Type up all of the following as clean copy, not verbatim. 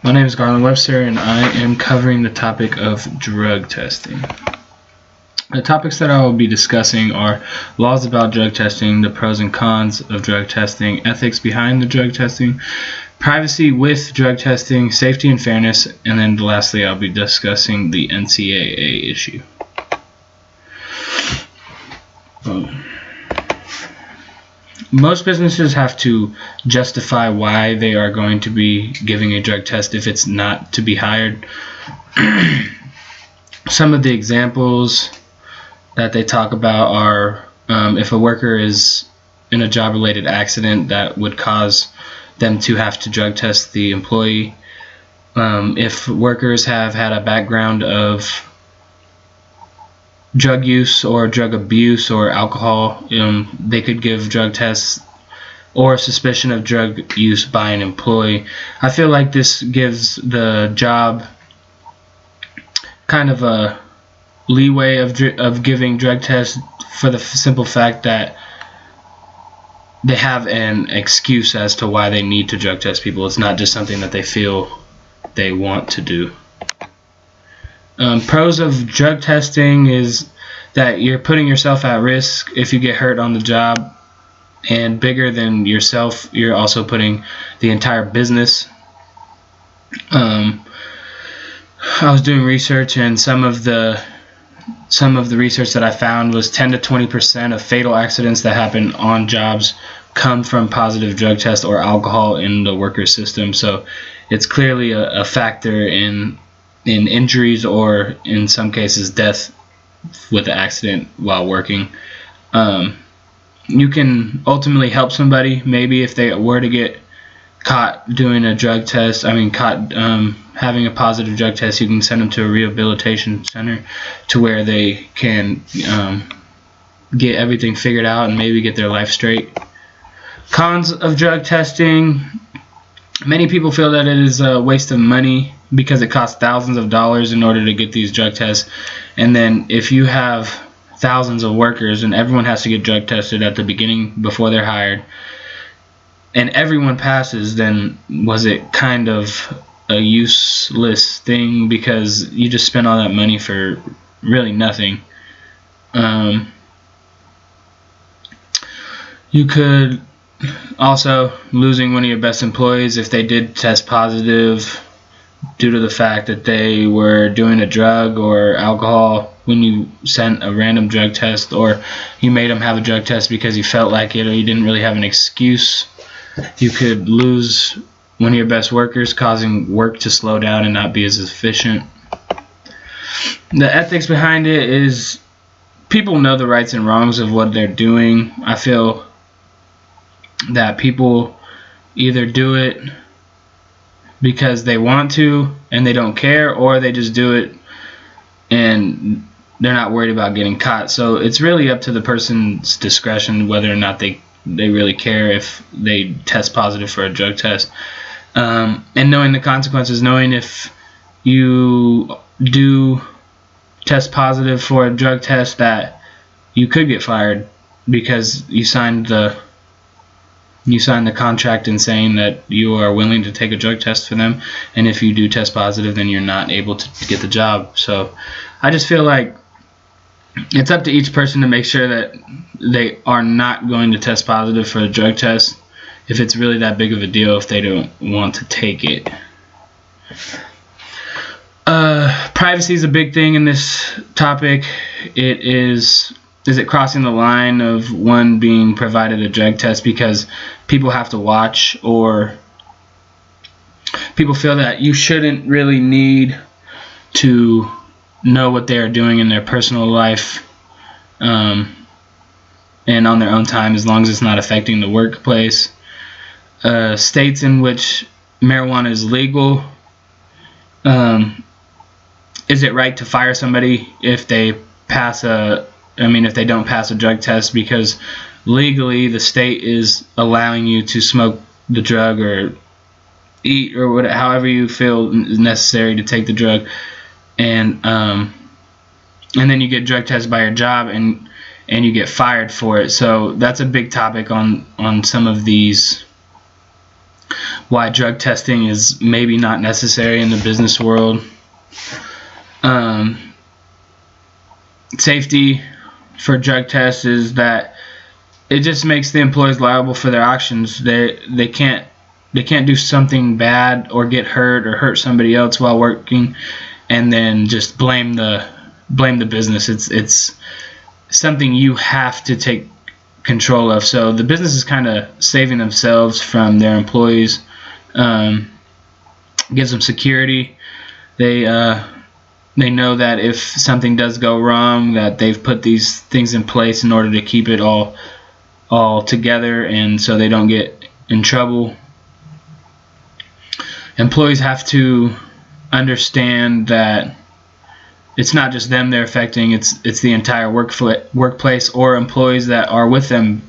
My name is Garland Webster, and I am covering the topic of drug testing. The topics that I will be discussing are laws about drug testing, the pros and cons of drug testing, ethics behind the drug testing, privacy with drug testing, safety and fairness, and then lastly I'll be discussing the NCAA issue. Most businesses have to justify why they are going to be giving a drug test if it's not to be hired. Some of the examples that they talk about are if a worker is in a job-related accident that would cause them to have to drug test the employee. If workers have had a background of drug use or drug abuse or alcohol, they could give drug tests, or suspicion of drug use by an employee. I feel like this gives the job kind of a leeway of giving drug tests for the simple fact that they have an excuse as to why they need to drug test people. It's not just something that they feel they want to do. Pros of drug testing is that you're putting yourself at risk if you get hurt on the job, and bigger than yourself, you're also putting the entire business. I was doing research, and some of the research that I found was 10 to 20% of fatal accidents that happen on jobs come from positive drug tests or alcohol in the worker system. So it's clearly a factor in injuries, or in some cases death with the accident while working. You can ultimately help somebody, maybe if they were to get caught doing a drug test, having a positive drug test, you can send them to a rehabilitation center to where they can get everything figured out and maybe get their life straight. Cons of drug testing: many people feel that it is a waste of money because it costs thousands of dollars in order to get these drug tests. And then if you have thousands of workers and everyone has to get drug tested at the beginning before they're hired, and everyone passes, then was it kind of a useless thing because you just spent all that money for really nothing? You could also losing one of your best employees if they did test positive due to the fact that they were doing a drug or alcohol when you sent a random drug test, or you made them have a drug test because you felt like it, or you didn't really have an excuse. You could lose one of your best workers, causing work to slow down and not be as efficient. The ethics behind it is people know the rights and wrongs of what they're doing. I feel that people either do it because they want to and they don't care, or they just do it and they're not worried about getting caught. So it's really up to the person's discretion whether or not they really care if they test positive for a drug test. And knowing the consequences, knowing if you do test positive for a drug test that you could get fired because you signed the contract in saying that you are willing to take a drug test for them, and if you do test positive, then you're not able to get the job. So I just feel like it's up to each person to make sure that they are not going to test positive for a drug test if it's really that big of a deal, if they don't want to take it. Privacy is a big thing in this topic. Is it crossing the line of one being provided a drug test because people have to watch, or people feel that you shouldn't really need to know what they are doing in their personal life and on their own time, as long as it's not affecting the workplace. States in which marijuana is legal, is it right to fire somebody if they don't pass a drug test, because legally the state is allowing you to smoke the drug or eat or whatever, however you feel is necessary to take the drug, and then you get drug tested by your job and you get fired for it. So that's a big topic on some of these why drug testing is maybe not necessary in the business world. Safety for drug tests is that it just makes the employees liable for their actions. They can't do something bad or get hurt or hurt somebody else while working and then just blame the business. It's something you have to take control of. So the business is kind of saving themselves from their employees. Gives them security. They know that if something does go wrong, that they've put these things in place in order to keep it all together, and so they don't get in trouble. Employees have to understand that it's not just them they're affecting, it's the entire workplace or employees that are with them,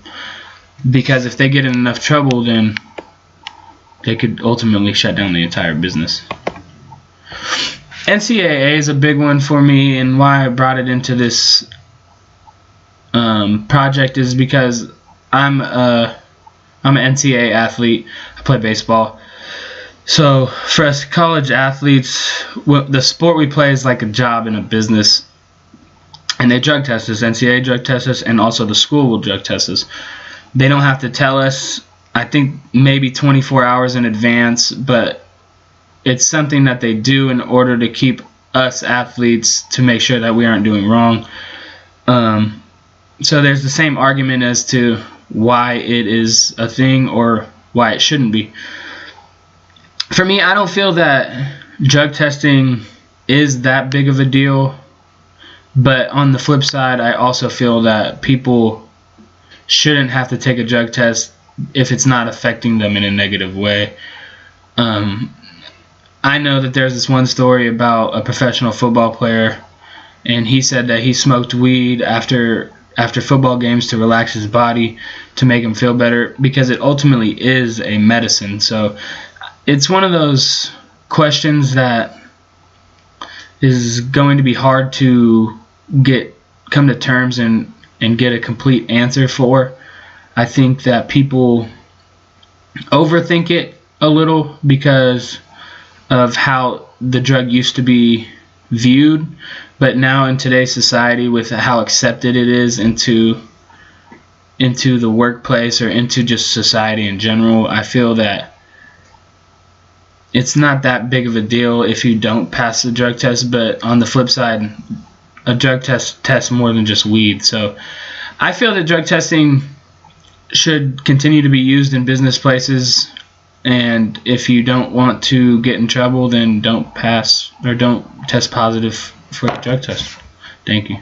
because if they get in enough trouble, then they could ultimately shut down the entire business. NCAA is a big one for me, and why I brought it into this project is because I'm an NCAA athlete. I play baseball. So for us college athletes, the sport we play is like a job in a business, and they drug test us. NCAA drug test us, and also the school will drug test us. They don't have to tell us, I think maybe 24 hours in advance, but it's something that they do in order to keep us athletes, to make sure that we aren't doing wrong. So there's the same argument as to why it is a thing or why it shouldn't be. For me, I don't feel that drug testing is that big of a deal, but on the flip side, I also feel that people shouldn't have to take a drug test if it's not affecting them in a negative way. I know that there's this one story about a professional football player, and he said that he smoked weed after football games to relax his body, to make him feel better, because it ultimately is a medicine. So it's one of those questions that is going to be hard to come to terms and get a complete answer for. I think that people overthink it a little because of how the drug used to be viewed, but now in today's society, with how accepted it is into the workplace or into just society in general, I feel that it's not that big of a deal if you don't pass the drug test. But on the flip side, a drug test tests more than just weed. So I feel that drug testing should continue to be used in business places, and if you don't want to get in trouble, then don't pass or don't test positive for a drug test. Thank you.